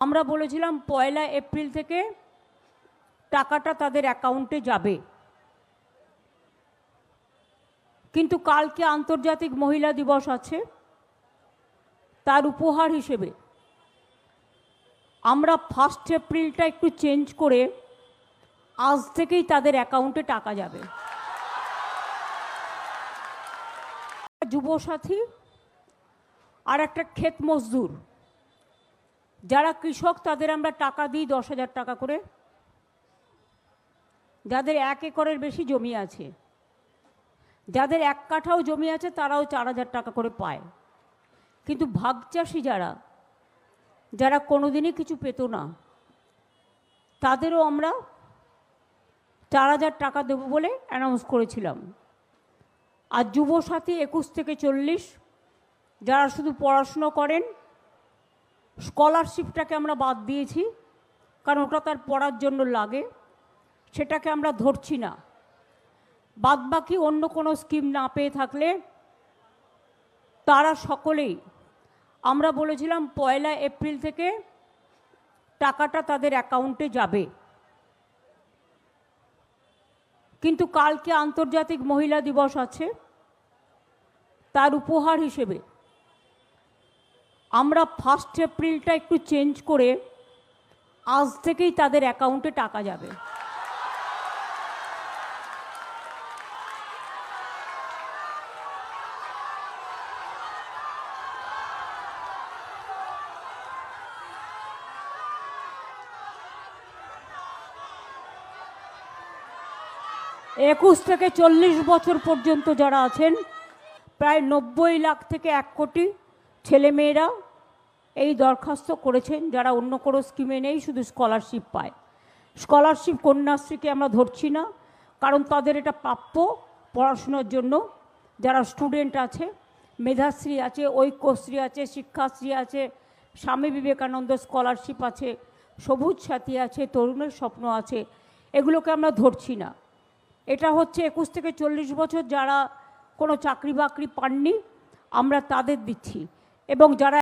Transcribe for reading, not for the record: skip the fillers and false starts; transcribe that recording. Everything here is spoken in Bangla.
আমরা বলেছিলাম 1 এপ্রিল থেকে টাকাটা তাদের অ্যাকাউন্টে যাবে, কিন্তু কালকে আন্তর্জাতিক মহিলা দিবস আছে। তার উপহার হিসেবে আমরা 1 এপ্রিলটা একটু চেঞ্জ করে আজ থেকেই তাদের অ্যাকাউন্টে টাকা যাবে। যুবসাথী আর একটা ক্ষেত মজদুর যারা কৃষক, তাদের আমরা টাকা দিই 10,000 টাকা করে। যাদের 1 একরের বেশি জমি আছে, যাদের 1 কাঠাও জমি আছে, তারাও 4,000 টাকা করে পায়। কিন্তু ভাগচাষী যারা কোনোদিনই কিছু পেত না, তাদেরও আমরা 4,000 টাকা দেবো বলে অ্যানাউন্স করেছিলাম। আর যুবসাথী 21 থেকে 40 যারা শুধু পড়াশুনো করেন, স্কলারশিপটাকে আমরা বাদ দিয়েছি, কারণ ওটা তার পড়ার জন্য লাগে, সেটাকে আমরা ধরছি না। বাদবাকি অন্য কোনো স্কিম না পেয়ে থাকলে তারা সকলেই, আমরা বলেছিলাম 1 এপ্রিল থেকে টাকাটা তাদের অ্যাকাউন্টে যাবে, কিন্তু কালকে আন্তর্জাতিক মহিলা দিবস আছে। তার উপহার হিসেবে আমরা 1 এপ্রিলটা একটু চেঞ্জ করে আজ থেকেই তাদের অ্যাকাউন্টে টাকা যাবে। একুশ থেকে 40 বছর পর্যন্ত যারা আছেন, প্রায় 90 লাখ থেকে 1 কোটি ছেলেমেয়েরা এই দরখাস্ত করেছেন, যারা অন্য কোনো স্কিমে নেই, শুধু স্কলারশিপ পায়। স্কলারশিপ কন্যাশ্রীকে আমরা ধরছি না, কারণ তাদের এটা প্রাপ্য পড়াশোনার জন্য। যারা স্টুডেন্ট আছে, মেধাশ্রী আছে, ঐক্যশ্রী আছে, শিক্ষাশ্রী আছে, স্বামী বিবেকানন্দ স্কলারশিপ আছে, সবুজ সাথী আছে, তরুণের স্বপ্ন আছে, এগুলোকে আমরা ধরছি না। এটা হচ্ছে 21 থেকে 40 বছর যারা কোনো চাকরি বাকরি পাননি, আমরা তাদের দিচ্ছি। এবং যারা